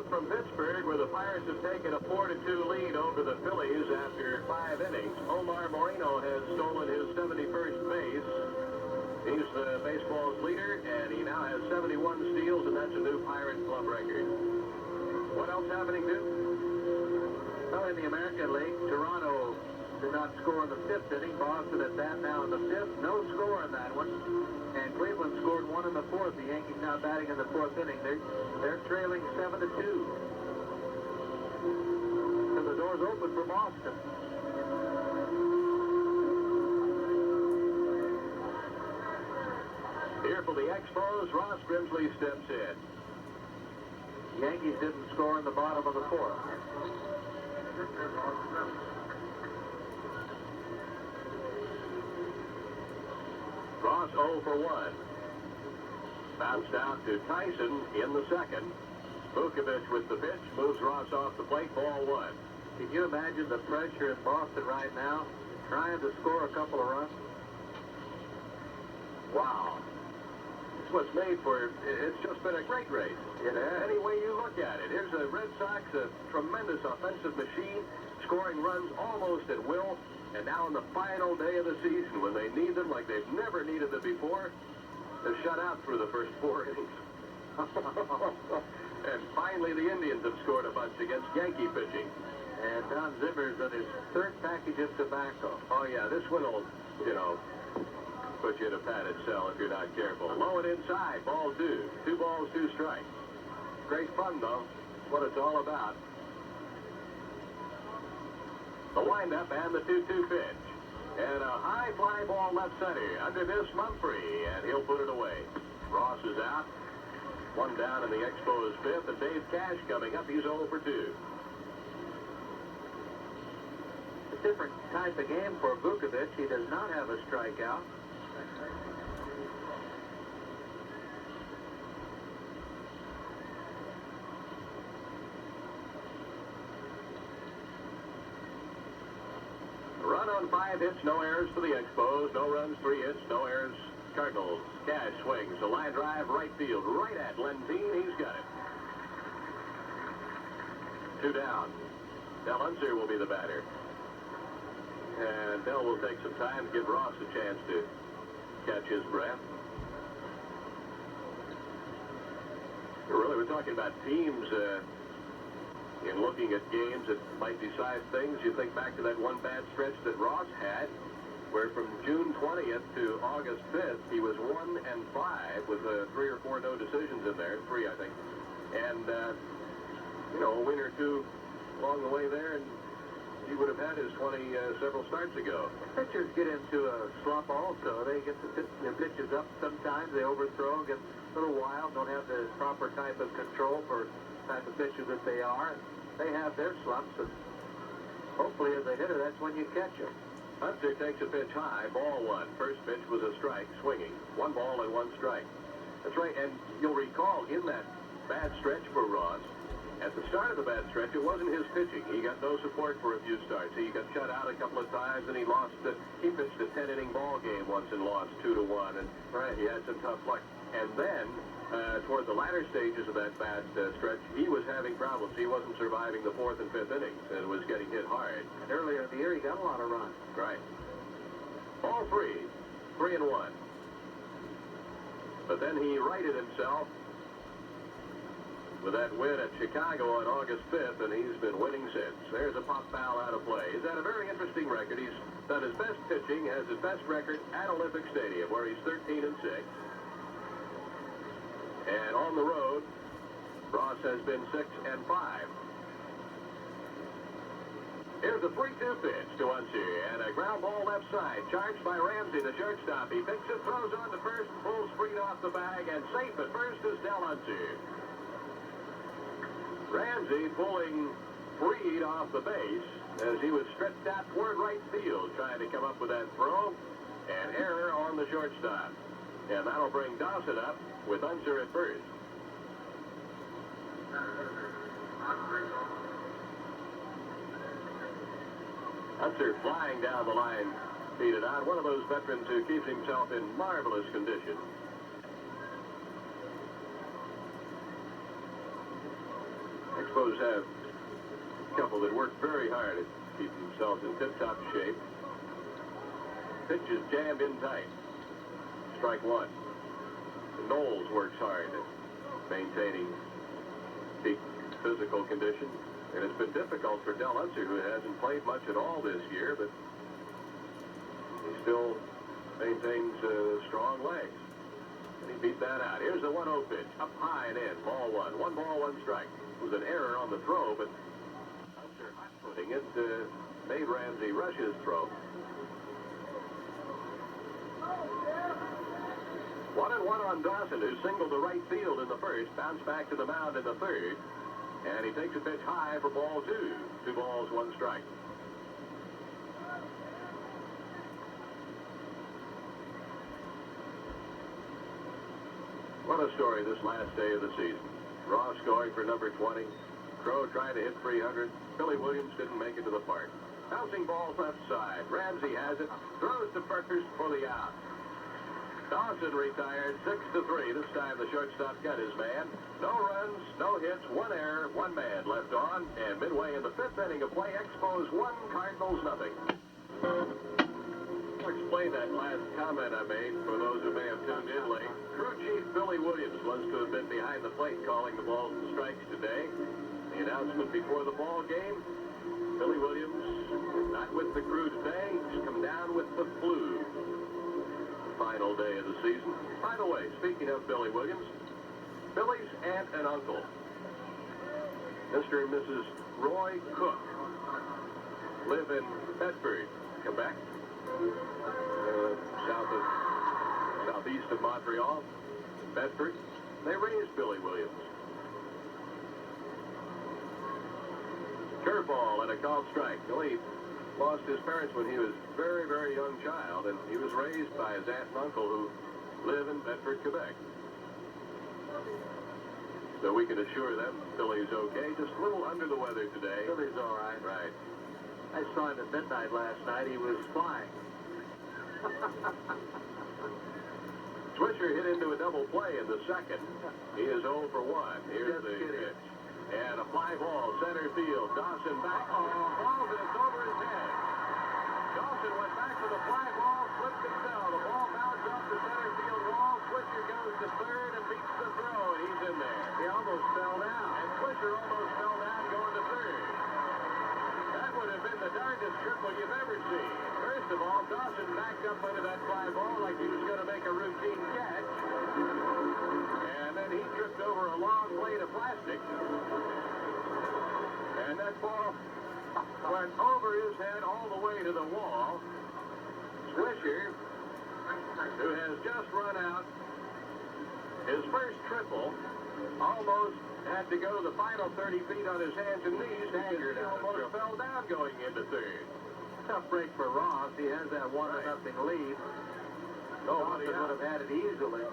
both from Pittsburgh, where the Pirates have taken a 4-2 lead over the Phillies after 5 innings. Omar Moreno has stolen his 71st base. He's the baseball's leader, and he now has 71 steals, and that's a new Pirate club record. What else happening, Duke? Well, in the American League, Toronto did not score in the 5th inning. Boston at that now in the 5th. No score in that one. And Cleveland scored 1 in the 4th. The Yankees now batting in the 4th inning. They're trailing 7-2. So the door's open for Boston. Here for the Expos, Ross Grimsley steps in. The Yankees didn't score in the bottom of the 4th. Ross 0 for 1. Bounced out to Tyson in the 2nd. Vukovich with the pitch, moves Ross off the plate, ball 1. Can you imagine the pressure in Boston right now, trying to score a couple of runs? Wow. It's what's made for, it's just been a great race. Any way you look at it. Here's the Red Sox, a tremendous offensive machine, scoring runs almost at will. And now on the final day of the season, when they need them like they've never needed them before, they're shut out through the first 4 innings. And finally, the Indians have scored a bunch against Yankee pitching. And Don Zimmer's on his 3rd package of tobacco. Oh, yeah, this one will, put you in a padded cell if you're not careful. Low and inside, ball 2. 2 balls, 2 strikes. Great fun, though. That's what it's all about. The windup and the 2-2 pitch. And a high fly ball left center. Under this, Mumphrey, and he'll put it away. Ross is out. 1 down in the Expos 5th, and Dave Cash coming up. He's 0 for 2. A different type of game for Vukovich. He does not have a strikeout. Run on 5 hits, no errors for the Expos. No runs, 3 hits, no errors. Cardinals. Cash swings. A line drive, right field, right at Lentine. He's got it. 2 down. Del Unser will be the batter. And Del will take some time to give Ross a chance to catch his breath. Really, we're talking about teams in looking at games that might decide things. You think back to that one bad stretch that Ross had, where from June 20th to August 5th, he was 1-5 with 3 or 4 no decisions in there. 3, I think. And, a win or 2 along the way there, and he would have had his 20 several starts ago. Pitchers get into a slump also. They get their pitches up sometimes. They overthrow, get a little wild, don't have the proper type of control for the type of pitcher that they are. They have their slumps, and hopefully as a hitter, that's when you catch them. Hunter takes a pitch high, ball 1. First pitch was a strike, swinging. 1 ball and 1 strike. That's right, and you'll recall in that bad stretch for Ross, at the start of the bad stretch, it wasn't his pitching. He got no support for a few starts. He got shut out a couple of times, and he pitched a 10-inning ball game once and lost 2-1, and he had some tough luck. And then, toward the latter stages of that bad stretch, he was having problems. He wasn't surviving the 4th and 5th innings and was getting hit hard. And earlier in the year, he got a lot of runs. Right. Ball 3, 3-1. But then he righted himself with that win at Chicago on August 5th, and he's been winning since. There's a pop foul out of play. He's had a very interesting record. He's done his best pitching, has his best record at Olympic Stadium, where he's 13-6. And on the road, Ross has been 6-5. Here's a 3-2 pitch to Unser, and a ground ball left side, charged by Ramsey, the shortstop. He picks it, throws on to first, pulls Freed off the bag, and safe at first is Del Unser. Ramsey pulling Freed off the base as he was stretched out toward right field, trying to come up with that throw. An error on the shortstop. And that'll bring Dawson up with Unser at first. Unser flying down the line, beat it out. One of those veterans who keeps himself in marvelous condition. Expos have a couple that work very hard at keeping themselves in tip-top shape. Pitch is jammed in tight. Strike one. Knowles works hard at maintaining peak physical condition. And it's been difficult for Del Unser, who hasn't played much at all this year, but he still maintains strong legs. And he beat that out. Here's the 1-0 pitch. Up high and in. Ball one. 1 ball, 1 strike. It was an error on the throw, but Unser hot-footing it made Ramsey rush his throw. 1-1 on Dawson, who singled to right field in the first, bounced back to the mound in the third, and he takes a pitch high for ball 2. 2 balls, 1 strike. What a story this last day of the season. Ross going for number 20. Crow trying to hit 300. Billy Williams didn't make it to the park. Bouncing balls left side. Ramsey has it. Throws to first for the out. Dawson retired 6-3. This time the shortstop got his man. No runs, no hits, 1 error, 1 man left on. And midway in the 5th inning of play, Expos 1, Cardinals nothing. I'll explain that last comment I made for those who may have tuned in late. Crew chief Billy Williams was to have been behind the plate calling the balls and strikes today. The announcement before the ball game, Billy Williams not with the crew today. He's come down with the flu. Final day of the season. By the way, speaking of Billy Williams, Billy's aunt and uncle, Mr. and Mrs. Roy Cook, live in Bedford, Quebec, southeast of Montreal, Bedford. They raised Billy Williams. Curveball and a called strike. Billy lost his parents when he was a very, very young child, and he was raised by his aunt and uncle who live in Bedford, Quebec. So we can assure them Billy's okay, just a little under the weather today. Billy's all right. Right. I saw him at midnight last night. He was flying. Swisher hit into a double play in the second. He is 0 for 1. Here's the pitch. And a fly ball, center field. Dawson back. Oh, balls and it's over his head. Dawson went back for the fly ball, slipped and fell. The ball bounced off the center field wall. Swisher goes to third and beats the throw, and he's in there. He almost fell down. And Swisher almost fell down going to third. That would have been the darndest triple you've ever seen. First of all, Dawson backed up under that fly ball like he was going to make a routine catch. And then he tripped over a long blade of plastic. And that ball went over his head all the way to the wall. Swisher, who has just run out his first triple, almost had to go the final 30 feet on his hands and knees. He almost fell down going into third. Tough break for Ross. He has that 1-0 lead. Nobody would have had it easily.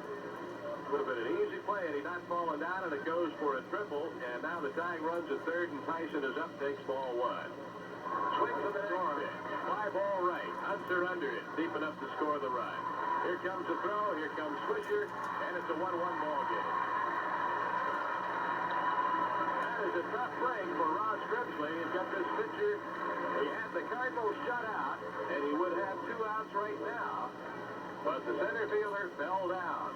Would have been an easy play, and he not falling down, and it goes for a triple. And now the tying runs at third, and Tyson is up, takes ball 1. Swing to the next pitch. Fly ball right. Unser under it, deep enough to score the run. Here comes the throw. Here comes Swisher, and it's a 1-1 ball game. That is a tough break for Ross Grimsley. He's got this pitcher. He had the Cardinals shut out, and he would have 2 outs right now. But the center fielder fell down.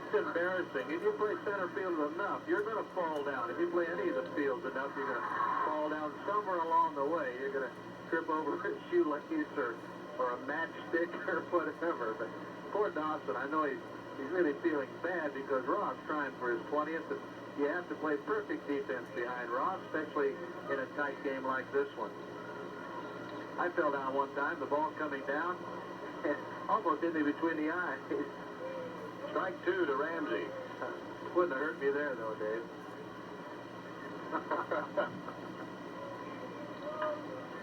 It's embarrassing. If you play center field enough, you're going to fall down. If you play any of the fields enough, you're going to fall down somewhere along the way. You're going to trip over a shoelace or a matchstick or whatever. But poor Dawson, I know he's really feeling bad because Ross trying for his 20th. And you have to play perfect defense behind Ross, especially in a tight game like this one. I fell down one time, the ball coming down, and almost hit me between the eyes. Strike 2 to Ramsey. Wouldn't have hurt me there, though, Dave.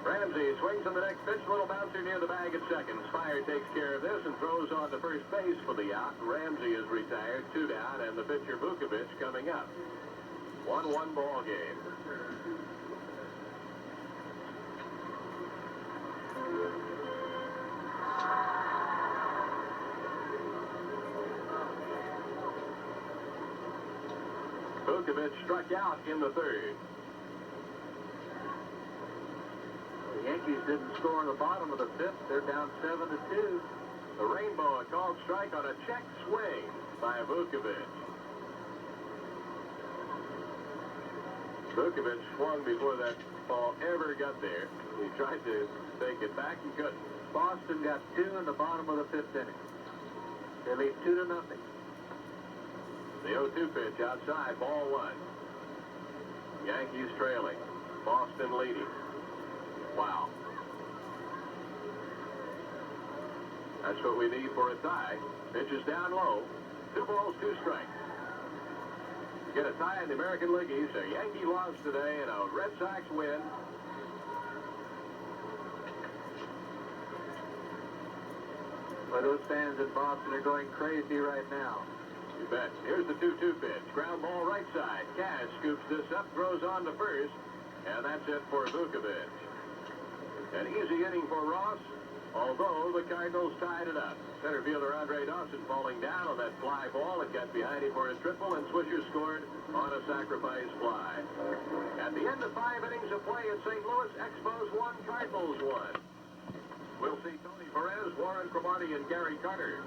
Ramsey swings on the next pitch. Little bouncer near the bag at second. Spire takes care of this and throws on to first base for the out. Ramsey is retired, 2 down, and the pitcher Vukovich coming up. 1-1 ball game. Vukovich struck out in the third. The Yankees didn't score in the bottom of the fifth. They're down 7-2. The Rainbow, a called strike on a check swing by Vukovich. Vukovich swung before that ball ever got there. He tried to take it back and couldn't. Boston got 2 in the bottom of the fifth inning. They lead 2-0. The 0-2 pitch outside, ball 1. Yankees trailing. Boston leading. Wow. That's what we need for a tie. Pitch is down low. 2 balls, 2 strikes. Get a tie in the American League East. A Yankee loss today and a Red Sox win. Well, those fans in Boston are going crazy right now. You bet. Here's the 2-2 pitch. Ground ball right side. Cash scoops this up, throws on to first, and that's it for Vukovich. An easy inning for Ross, although the Cardinals tied it up. Center fielder Andre Dawson falling down on that fly ball. It got behind him for a triple, and Swisher scored on a sacrifice fly. At the end of 5 innings of play at St. Louis, Expos 1, Cardinals 1. We'll see Tony Perez, Warren Cromartie, and Gary Carter.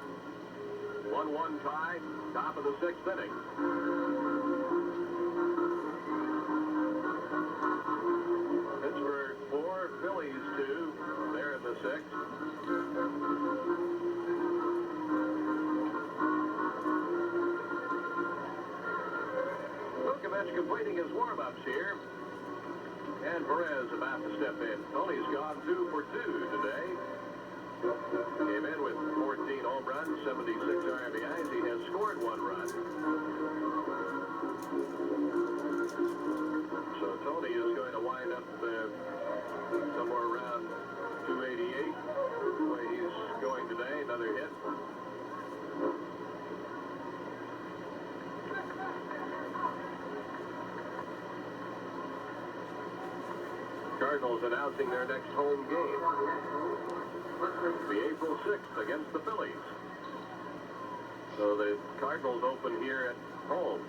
1-1 tie, top of the 6th inning. Pittsburgh 4, Phillies 2. They're in the 6th. Vukovich completing his warm-ups here. And Perez about to step in. Tony's gone 2 for 2 today. Came in with 14 home runs, 76 RBIs. He has scored 1 run. So Tony is going to wind up somewhere around 288. The way he's going today, another hit. Cardinals announcing their next home game. The April 6th against the Phillies. So the Cardinals open here at home.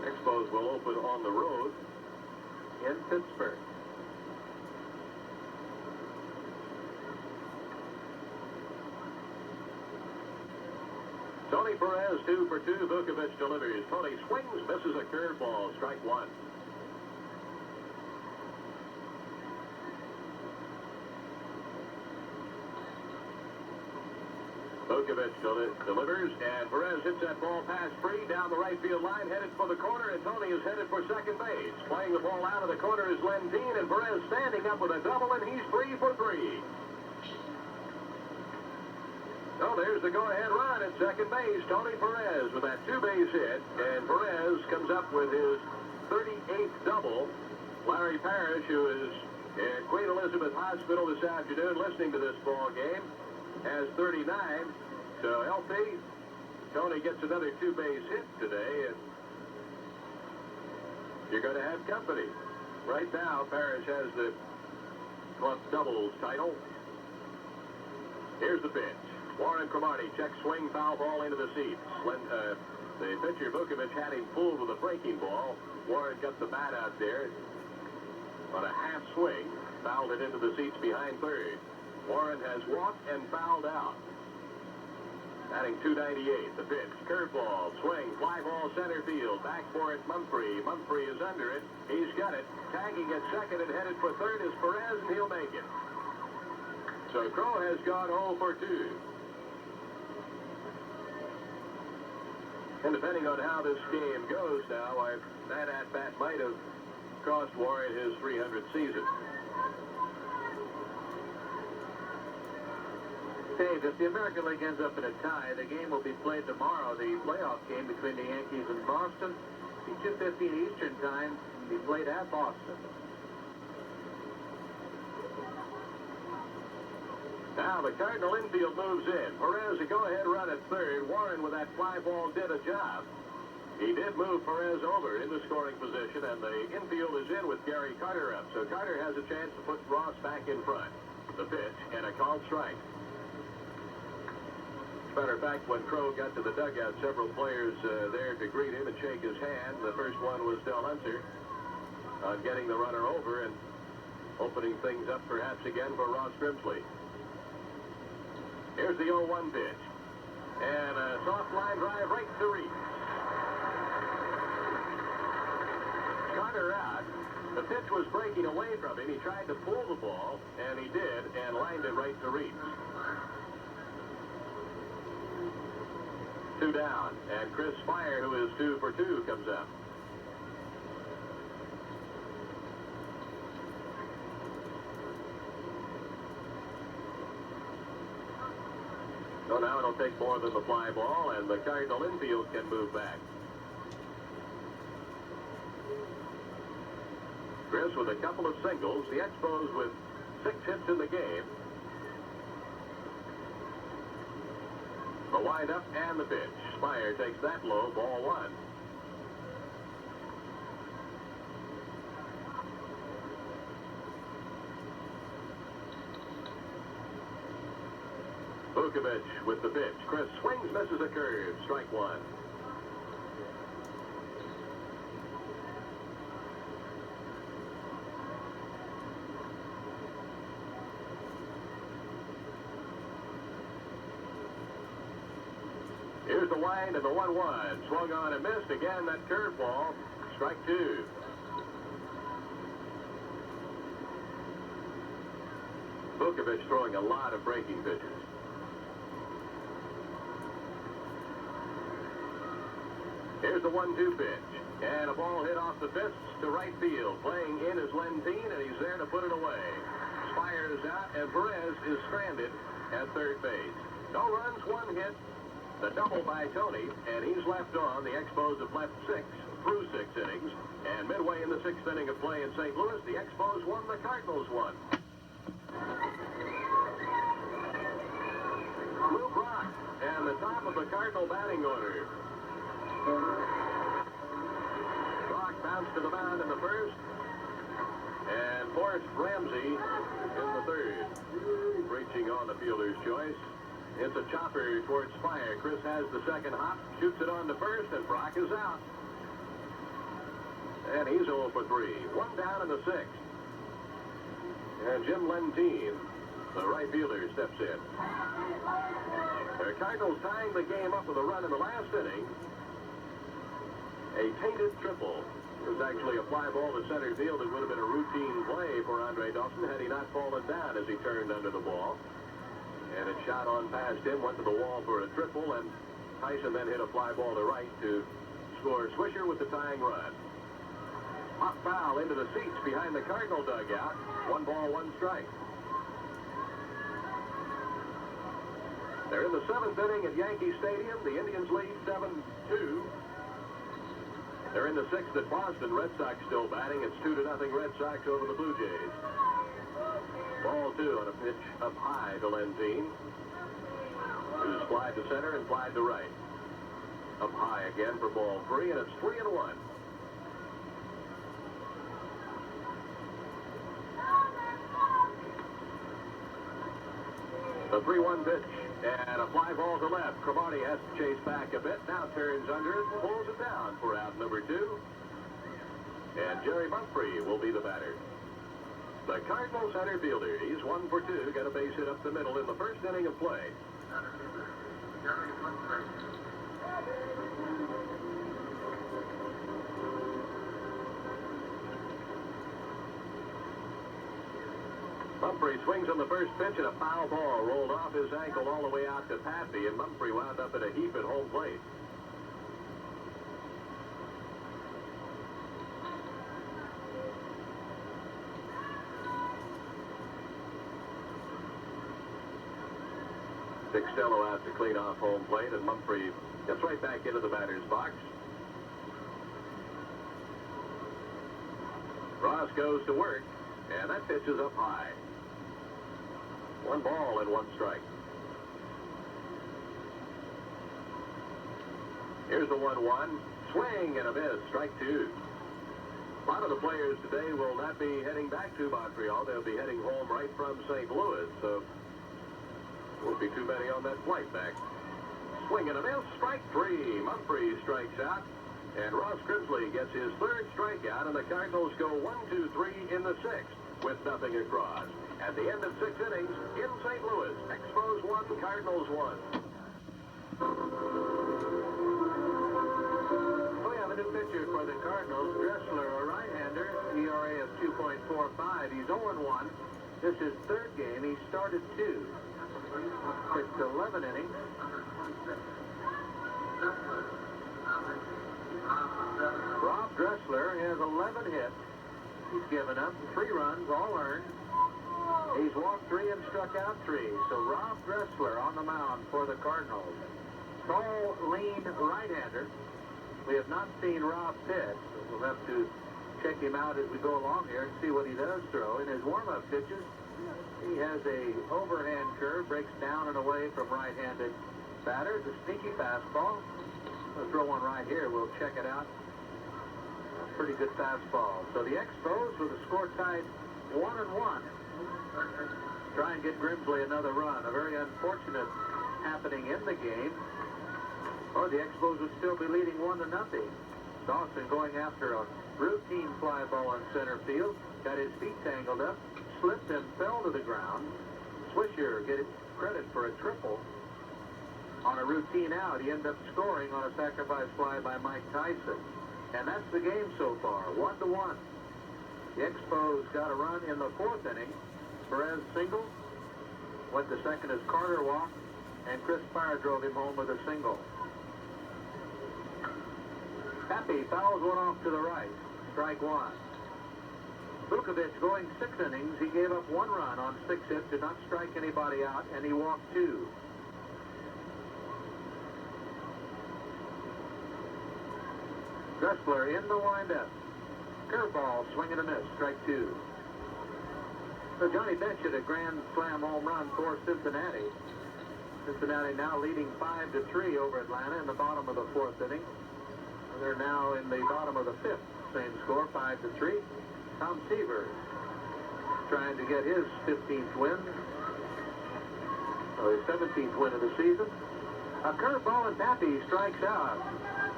Expos will open on the road in Pittsburgh. Tony Perez 2 for 2. Vukovich delivers. Tony swings, misses a curveball. Strike 1. Vukovich delivers, and Perez hits that ball past free down the right field line, headed for the corner, and Tony is headed for second base. Playing the ball out of the corner is Lentine, and Perez standing up with a double, and he's 3 for 3. So there's the go-ahead run at second base. Tony Perez with that 2-base hit, and Perez comes up with his 38th double. Larry Parrish, who is at Queen Elizabeth Hospital this afternoon listening to this ball game, has 39. So LP, Tony gets another 2-base hit today, and you're going to have company. Right now, Parrish has the club doubles title. Here's the pitch. Warren Cromartie, check swing, foul ball into the seats. The pitcher, Vukovich, had him fooled with a breaking ball. Warren got the bat out there on a half swing, fouled it into the seats behind third. Warren has walked and fouled out. Batting .298, the pitch, curveball, swing, fly ball center field, back for it, Mumphrey. Mumphrey is under it. He's got it. Tagging at second and headed for third is Perez, and he'll make it. So Crow has gone 0 for 2. And depending on how this game goes now, that at-bat might have cost Warren his 300th season. Dave, if the American League ends up in a tie, the game will be played tomorrow. The playoff game between the Yankees and Boston, be 2:15 Eastern time, be played at Boston. Now the Cardinal infield moves in. Perez a go-ahead run at third. Warren with that fly ball did a job. He did move Perez over in the scoring position, and the infield is in with Gary Carter up. So Carter has a chance to put Ross back in front. The pitch and a called strike. As a matter of fact, when Crow got to the dugout, several players there to greet him and shake his hand. The first one was Del Hunter on getting the runner over and opening things up perhaps again for Ross Grimsley. Here's the 0-1 pitch. And a soft line drive right to Reed. Carter out. The pitch was breaking away from him. He tried to pull the ball, and he did, and lined it right to Reed. 2 down, and Chris Spire, who is 2 for 2, comes up. So now it'll take more than the fly ball, and the Cardinal infield can move back. Chris with a couple of singles. The Expos with 6 hits in the game. The windup and the pitch. Spire takes that low, ball 1. Vukovich with the pitch. Chris swings, misses a curve. Strike 1. Here's the wind and the 1-1. Swung on and missed again. That curveball. Strike 2. Vukovich throwing a lot of breaking pitches. Here's the 1-2 pitch. And a ball hit off the fists to right field. Playing in is Lentine, and he's there to put it away. Spire is out, and Perez is stranded at third base. No runs, 1 hit. The double by Tony, and he's left on. The Expos have left 6 through 6 innings. And midway in the 6th inning of play in St. Louis, the Expos won, the Cardinals won. Luke Rock, and the top of the Cardinal batting order. Rock bounced to the mound in the first, and Forrest Ramsey in the third. Reaching on the fielder's choice. It's a chopper towards Spire. Chris has the second hop, shoots it on to first, and Brock is out. And he's 0 for 3. 1 down in the 6th. And Jim Lentine, the right fielder, steps in. The Cardinals tying the game up with a run in the last inning. A tainted triple. It was actually a fly ball to center field. It would have been a routine play for Andre Dawson had he not fallen down as he turned under the ball. And it shot on past him, went to the wall for a triple, and Tyson then hit a fly ball to right to score Swisher with the tying run. Hot foul into the seats behind the Cardinal dugout. 1 ball, 1 strike. They're in the 7th inning at Yankee Stadium. The Indians lead 7-2. They're in the 6th at Boston. Red Sox still batting. It's 2-0 Red Sox over the Blue Jays. Ball 2 on a pitch up high to Lentine, who's flied to center and flied to right. Up high again for ball 3, and it's 3-1. The 3-1 pitch, and a fly ball to left. Cromartie has to chase back a bit. Now turns under it, pulls it down for out number 2. And Jerry Mumphrey will be the batter. The Cardinal center fielder, he's 1 for 2, got a base hit up the middle in the first inning of play. Mumphrey swings on the first pitch, and a foul ball rolled off his ankle all the way out to Pappy, and Mumphrey wound up in a heap at home plate. Sixtello out to clean off home plate, and Mumphrey gets right back into the batter's box. Ross goes to work, and that pitch is up high. 1 ball and 1 strike. Here's the 1-1. Swing and a miss. Strike 2. A lot of the players today will not be heading back to Montreal. They'll be heading home right from St. Louis, so won't be too many on that flight back. Swing and a miss. Strike three. Mumphrey strikes out. And Ross Grimsley gets his third strikeout, and the Cardinals go 1-2-3 in the sixth with nothing across. At the end of 6 innings, in St. Louis, Expos 1, Cardinals 1. We have a new pitcher for the Cardinals, Dressler, a right-hander, ERA of 2.45. He's 0-1. This is third game. He started 2. Pitched 11 innings. Rob Dressler has 11 hits. He's given up 3 runs, all earned. He's walked 3 and struck out 3. So Rob Dressler on the mound for the Cardinals. Tall, lean right-hander. We have not seen Rob pitch. We'll have to check him out as we go along here and see what he does throw. In his warm-up pitches, he has a overhand curve, breaks down and away from right-handed batters. A sneaky fastball. We'll throw one right here. We'll check it out. A pretty good fastball. So the Expos with a score tied 1-1. Try and get Grimsley another run. A very unfortunate happening in the game. Or the Expos would still be leading 1-0. Dawson going after a routine fly ball in center field. Got his feet tangled up. Slipped and fell to the ground. Swisher get credit for a triple. On a routine out, he ended up scoring on a sacrifice fly by Mike Tyson. And that's the game so far, 1-1. The Expos got a run in the 4th inning. Perez single. Went to second as Carter walked. And Chris Fire drove him home with a single. Pappy fouls one off to the right. Strike 1. Vukovich going 6 innings. He gave up 1 run on 6 hits, did not strike anybody out, and he walked 2. Dressler in the windup. Curveball, swing and a miss, strike 2. So Johnny Bench hit a grand slam home run for Cincinnati. Cincinnati now leading 5-3 over Atlanta in the bottom of the 4th inning. They're now in the bottom of the 5th. Same score, 5-3. Tom Seaver trying to get his 15th win. Or his 17th win of the season. A curveball and Pappy strikes out.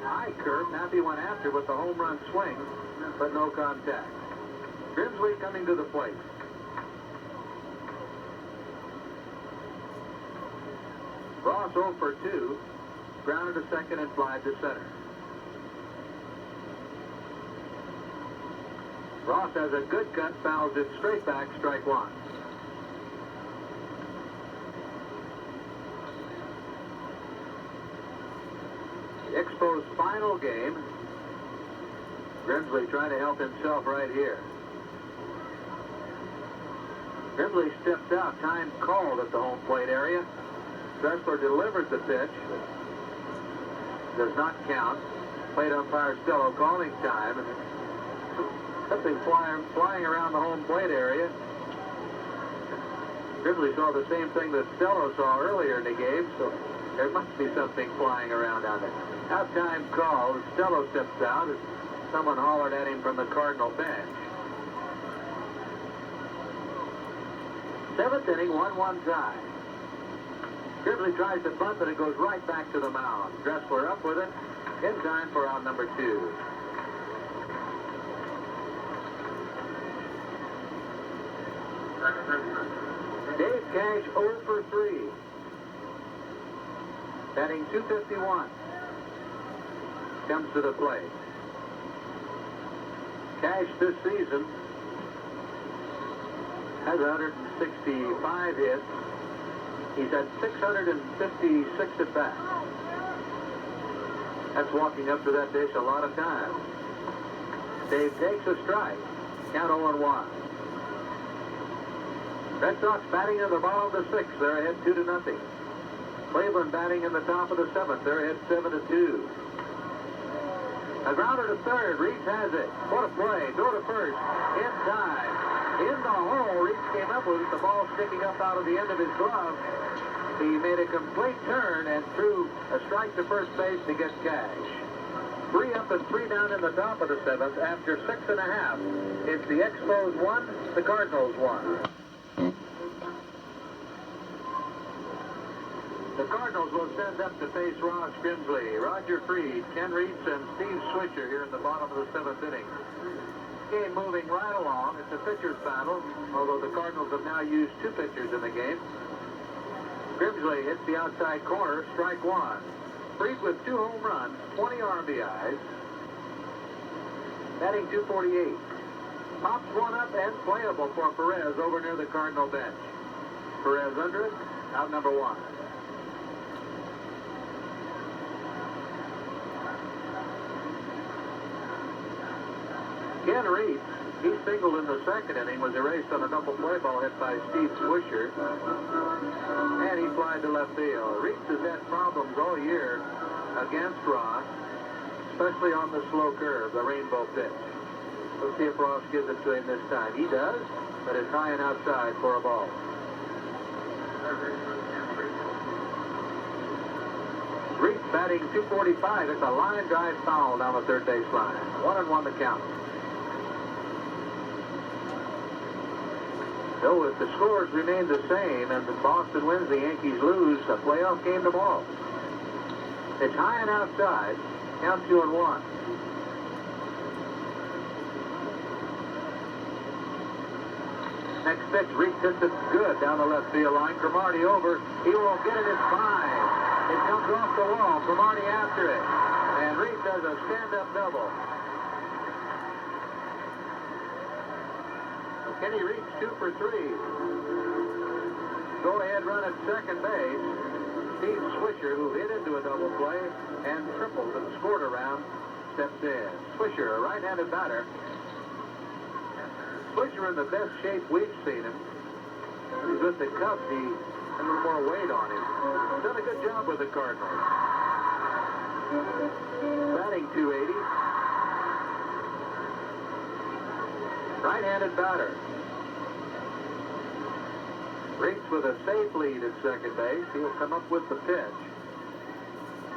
High curve. Pappy went after with the home run swing, but no contact. Grimsley coming to the plate. Ross 0 for 2. Grounded to second and flied to center. Ross has a good cut, fouls it straight back, strike 1. The Expos' final game. Grimsley trying to help himself right here. Grimsley steps out, time called at the home plate area. Dressler delivers the pitch. Does not count. Plate umpire Stello calling time. Something flying around the home plate area. Grimsley saw the same thing that Stello saw earlier in the game, so there must be something flying around out there. Halftime call. Stello steps out as someone hollered at him from the Cardinal bench. 7th inning, 1-1 tie. Grimsley tries to bunt, but it goes right back to the mound. Dressler up with it in time for out number 2. Dave Cash 0 for 3. Batting .251. Comes to the plate. Cash this season has 165 hits. He's had 656 at bats. That's walking up to that dish a lot of times. Dave takes a strike. Count 0-1. Red Sox batting in the bottom of the 6th. They're ahead 2-0. Cleveland batting in the top of the 7th. They're ahead 7-2. A grounder to third. Reeves has it. What a play. Throw to first. In time. In the hole. Reeves came up with it. The ball sticking up out of the end of his glove. He made a complete turn and threw a strike to first base to get Cash. 3 up and 3 down in the top of the 7th. After 6.5, it's the Expos 1, the Cardinals 1. The Cardinals will send up to face Ross Grimsley, Roger Freed, Ken Reitz, and Steve Swisher here in the bottom of the 7th inning. Game moving right along. It's a pitcher's battle, although the Cardinals have now used 2 pitchers in the game. Grimsley hits the outside corner, strike 1. Freed with 2 home runs, 20 RBIs, batting .248. Pops one up and playable for Perez over near the Cardinal bench. Perez under it, out number 1. Ken Reitz, he singled in the 2nd inning, was erased on a double play ball hit by Steve Swisher, and he flied to left field. Reitz has had problems all year against Ross, especially on the slow curve, the rainbow pitch. Let's see if Ross gives it to him this time. He does, but it's high and outside for a ball. Reitz batting .245. It's a line drive foul down the third base line. 1-1 the count. So if the scores remain the same and the Boston wins, the Yankees lose, a playoff game tomorrow. It's high and outside. Count 2-1. Next pitch, Reitz hits it good down the left field line. Cromartie over. He won't get it. It's 5. It comes off the wall. Cromartie after it. And Reitz does a stand-up double. Kenny Reitz 2 for 3. Go-ahead run at second base. Steve Swisher, who hit into a double play and tripled and scored a round, steps in. Swisher, a right-handed batter. Swisher in the best shape we've seen him. He's with the Cubs. He had a little more weight on him. Done a good job with the Cardinals. Batting .280. Right-handed batter. Reitz with a safe lead at second base. He'll come up with the pitch.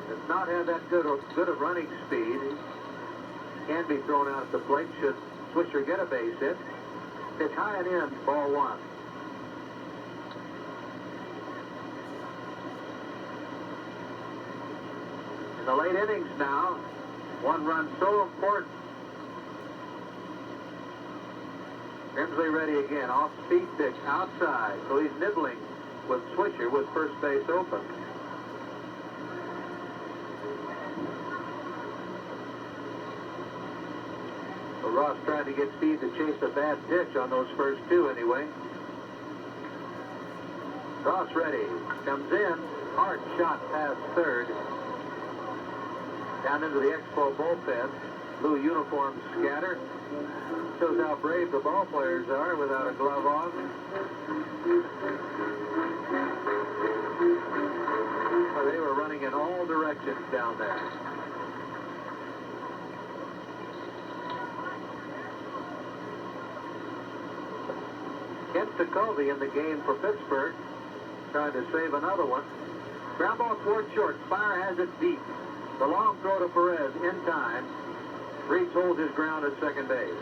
Does not have that good of running speed. He can be thrown out at the plate should Swisher get a base hit. Pitch high and in, ball 1. In the late innings now, 1 run so important. Grimsley ready again, off-speed pitch, outside. So he's nibbling with Swisher with first base open. So Ross trying to get speed to chase a bad pitch on those first 2 anyway. Ross ready, comes in, hard shot past third. Down into the Expo bullpen. Blue uniforms scattered. Shows how brave the ball players are without a glove on. Well, they were running in all directions down there. Kent Jacoby in the game for Pittsburgh, trying to save another one. Ground ball toward short. Spire has it deep. The long throw to Perez in time. Reitz holds his ground at second base.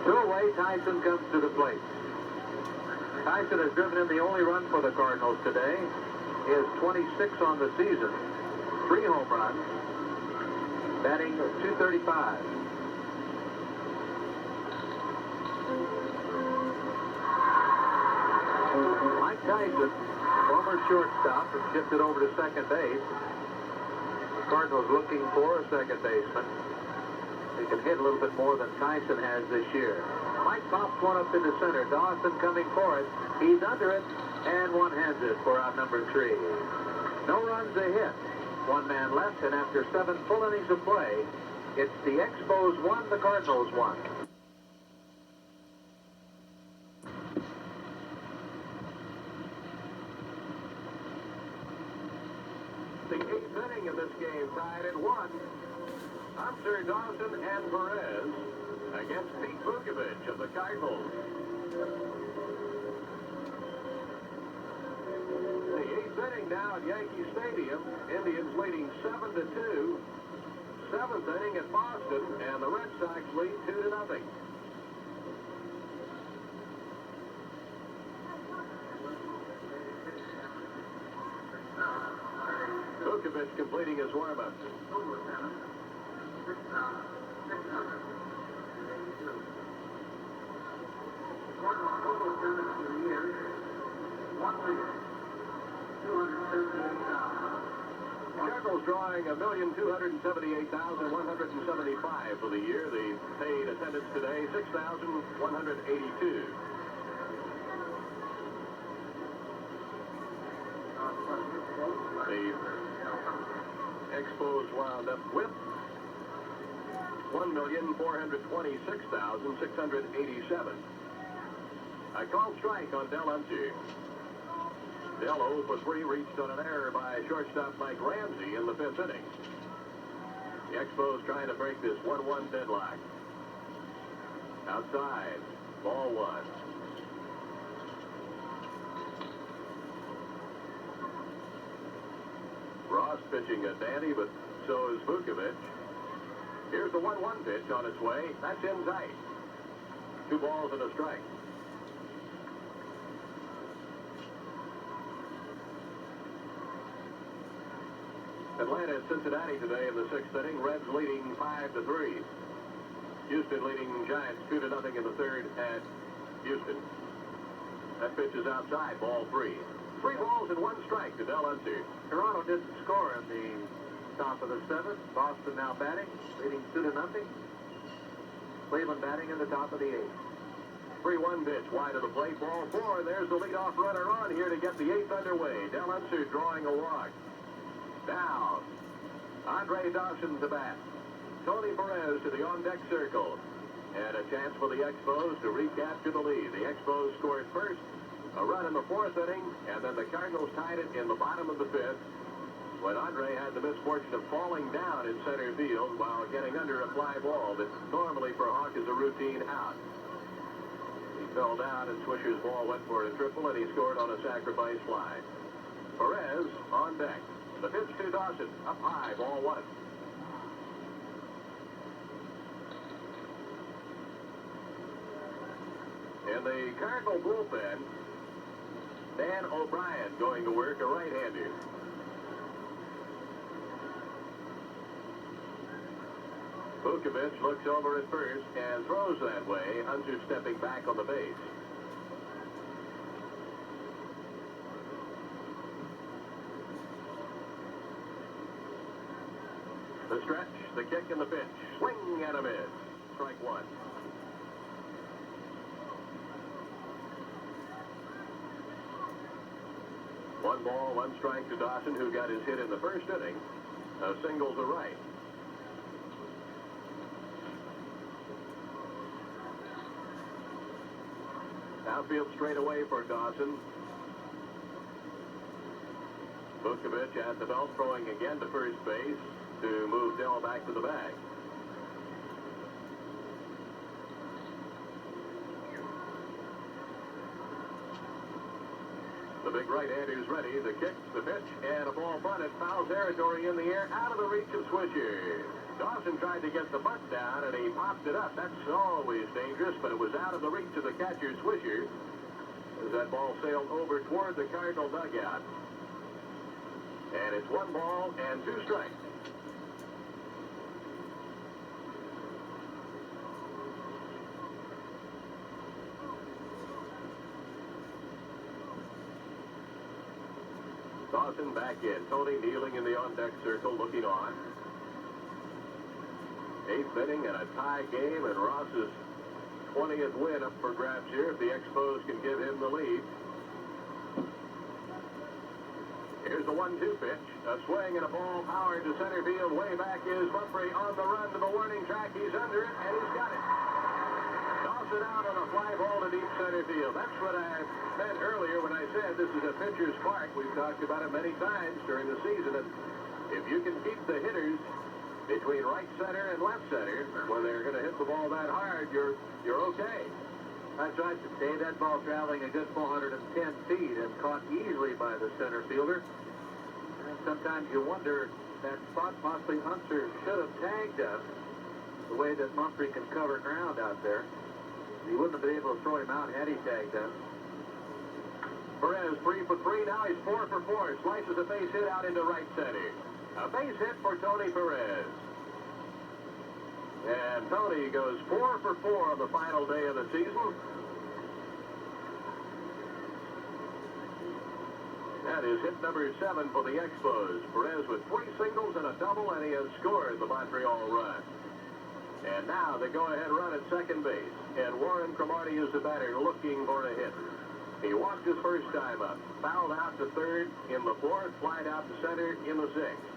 2 away, Tyson comes to the plate. Tyson has driven in the only run for the Cardinals today. He has 26 on the season. 3 home runs. Batting .235. Mike Tyson, former shortstop, has shifted over to second base. The Cardinals looking for a second baseman. He can hit a little bit more than Tyson has this year. Mike pops one up into center. Dawson coming for it. He's under it, and one hands it for out number 3. No runs, a hit. 1 man left, and after 7 full innings of play, it's the Expos 1, the Cardinals 1. The 8th inning of this game tied at 1. Hunter, Dawson, and Perez against Pete Vukovich of the Cardinals. The 8th inning now at Yankee Stadium. Indians leading 7-2. 7th inning at Boston, and the Red Sox lead 2-0. Vukovich completing his warm-up. Cardinals drawing 1,278,175 for the year. The paid attendance today, 6,182. The Expos wound up with 1,426,687. A called strike on Del Unser. Del 0 for 3 reached on an error by shortstop Mike Ramsey in the 5th inning. The Expos trying to break this 1-1 deadlock. Outside, ball 1. Ross pitching a dandy, but so is Vukovich. Here's the 1-1 pitch on its way. That's inside. 2 balls and a strike. Atlanta at Cincinnati today in the 6th inning. Reds leading 5-3. Houston leading Giants 2-0 in the 3rd at Houston. That pitch is outside, ball 3. 3 balls and 1 strike to Del Unser. Toronto didn't score in the top of the 7th. Boston now batting, leading 2-0. Cleveland batting in the top of the 8th. 3-1 pitch wide of the plate, ball 4. There's the leadoff runner on here to get the 8th underway. Del Unser drawing a walk. Down. Andre Dawson to bat. Tony Perez to the on-deck circle. And a chance for the Expos to recapture the lead. The Expos scored first, a run in the 4th inning, and then the Cardinals tied it in the bottom of the 5th when Andre had the misfortune of falling down in center field while getting under a fly ball that normally for Hawk is a routine out. He fell down and Swisher's ball went for a triple, and he scored on a sacrifice fly. Perez on deck. The pitch to Dawson, up high, ball 1. In the Cardinal bullpen, Dan O'Brien going to work, a right-hander. Vukovich looks over at first and throws that way. Unser stepping back on the base. The stretch, the kick, and the pitch. Swing and a miss. Strike 1. One ball, 1 strike to Dawson, who got his hit in the 1st inning. A single to right. Outfield straight away for Dawson. Vukovich at the belt, throwing again to first base to move Del back to the bag. The big right-hander's ready. The kick, the pitch, and a ball bunted. Foul territory in the air, out of the reach of Swisher. Dawson tried to get the bunt down, and he popped it up. That's always dangerous, but it was out of the reach of the catcher, Swisher, as that ball sailed over toward the Cardinal dugout. And it's 1 ball and 2 strikes. Dawson back in. Tony kneeling in the on-deck circle, looking on. 8th inning and a tie game, and Ross's 20th win up for grabs here if the Expos can give him the lead. Here's the 1-2 pitch. A swing and a ball powered to center field. Way back is Mumphrey on the run to the warning track. He's under it, and he's got it. Dawson out on a fly ball to deep center field. That's what I meant earlier when I said this is a pitcher's park. We've talked about it many times during the season. And if you can keep the hitters between right center and left center when they're going to hit the ball that hard, you're okay. That's right. Today that ball traveling a good 410 feet and caught easily by the center fielder. And sometimes you wonder that spot possibly Unser should have tagged us the way that Mumphrey can cover ground out there. He wouldn't have been able to throw him out had he tagged us. Perez 3 for 3. Now he's 4 for 4. Slices a base hit out into right center. A base hit for Tony Perez. And Tony goes 4 for 4 on the final day of the season. That is hit number 7 for the Expos. Perez with 3 singles and a double, and he has scored the Montreal run. And now the go-ahead run at second base. And Warren Cromartie is the batter looking for a hit. He walked his first time up. Fouled out to third in the fourth. Flied out to center in the sixth.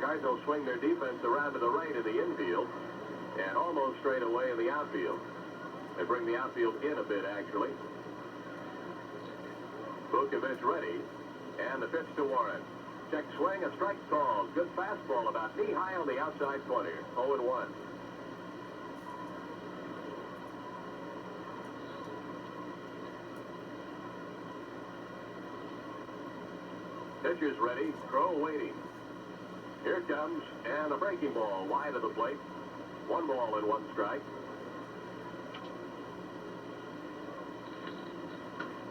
Cardinals swing their defense around to the right in the infield. And almost straight away in the outfield. They bring the outfield in a bit, actually. Vukovich ready, and the pitch to Warren. Check swing, a strike called. Good fastball about knee-high on the outside corner. 0-1. Pitcher's ready, Crow waiting. Here it comes, and a breaking ball wide of the plate. 1 ball and 1 strike.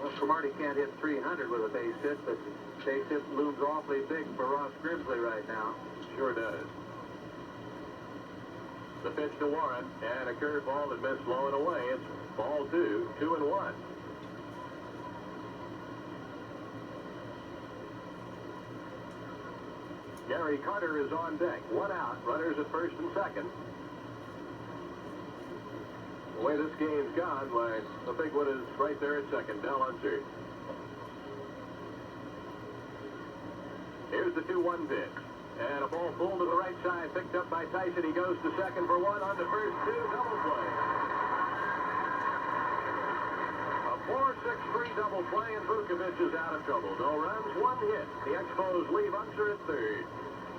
Well, Cromartie can't hit 300 with a base hit, but base hit looms awfully big for Ross Grimsley right now. Sure does. The pitch to Warren, and a curveball that missed low and away. It's ball 2, 2-1. Gary Carter is on deck. 1 out. Runners at first and second. The way this game's gone, why, the big one is right there at second. Del Unser. Here's the 2-1 pitch. And a ball pulled to the right side, picked up by Tyson. He goes to second for 1, on to first 2, double play. A 4-6-3 double play, and Vukovich is out of trouble. No runs, 1 hit. The Expos leave Unser at third.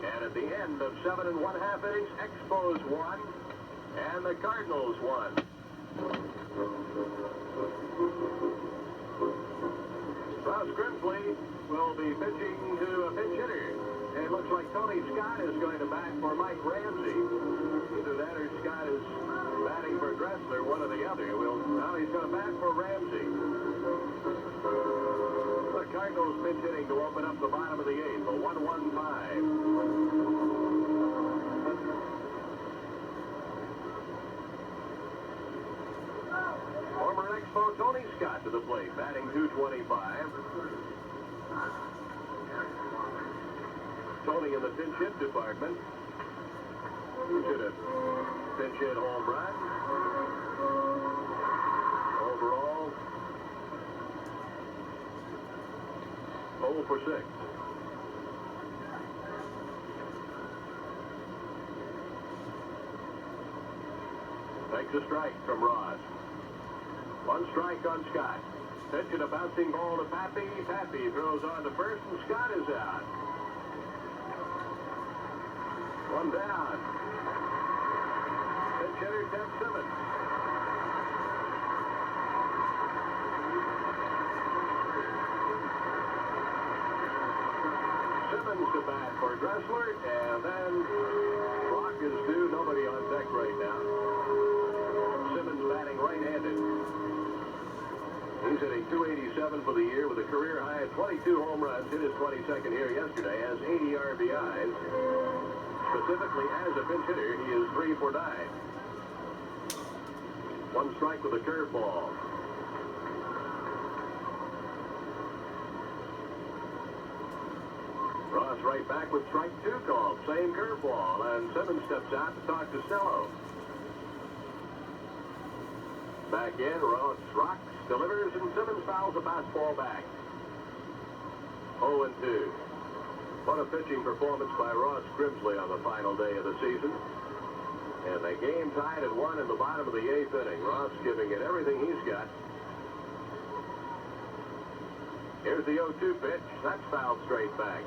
And at the end of 7 1/2 innings, Expos won, and the Cardinals won. Ross Grimsley will be pitching to a pinch hitter. And it looks like Tony Scott is going to bat for Mike Ramsey. Either that or Scott is batting for Dressler, one or the other. Now he's going to bat for Ramsey. The Cardinals pinch hitting to open up the bottom of the 8th, a 1-1-5. Former Expo Tony Scott to the plate, batting .225. Tony in the pinch hit department. He should have pinch hit home run. Overall, 0 for 6. Takes a strike from Ross. 1 strike on Scott. Pitch and a bouncing ball to Pappy. Pappy throws on to first, and Scott is out. 1 down. Pinch hitter Ted Simmons. Simmons to bat for Dressler, and then clock is due. Nobody on deck right now. Simmons batting right-handed. He's hitting .287 for the year with a career high of 22 home runs. Hit his 22nd here yesterday. Has 80 RBIs. Specifically, as a pinch hitter, he is 3 for 9. 1 strike with a curveball. Ross right back with strike 2 called. Same curveball, and Simmons steps out to talk to Stello. Back in, Ross rocks, delivers, and Simmons fouls the fastball back. 0-2. What a pitching performance by Ross Grimsley on the final day of the season. And the game tied at 1 in the bottom of the 8th inning. Ross giving it everything he's got. Here's the 0-2 pitch. That's fouled straight back.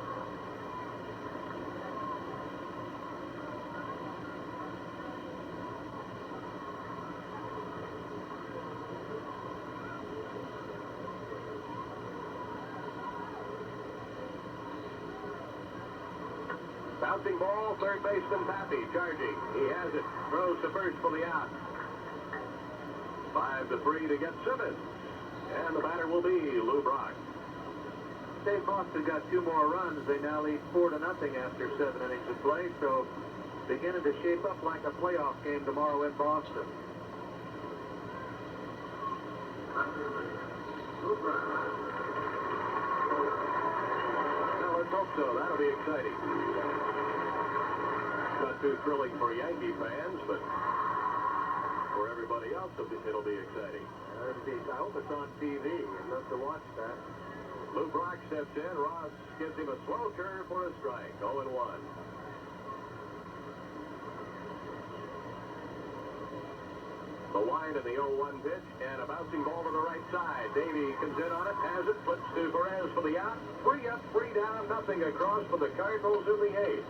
Bouncing ball, third baseman Pappy charging. He has it. Throws to first for the out. 5-3 to get Simmons. And the batter will be Lou Brock. Dave Boston got 2 more runs. They now lead 4-0 after 7 innings of play. So beginning to shape up like a playoff game tomorrow in Boston. Well, let's hope so. That'll be exciting. Not too thrilling for Yankee fans, but for everybody else, it'll be exciting. I hope it's on TV. I'd love to watch that. Lou Brock steps in. Ross gives him a slow curve for a strike. 0-1. The wind and the 0-1 pitch, and a bouncing ball to the right side. Davey comes in on it, has it, flips to Perez for the out. 3 up, 3 down, nothing across for the Cardinals in the 8th.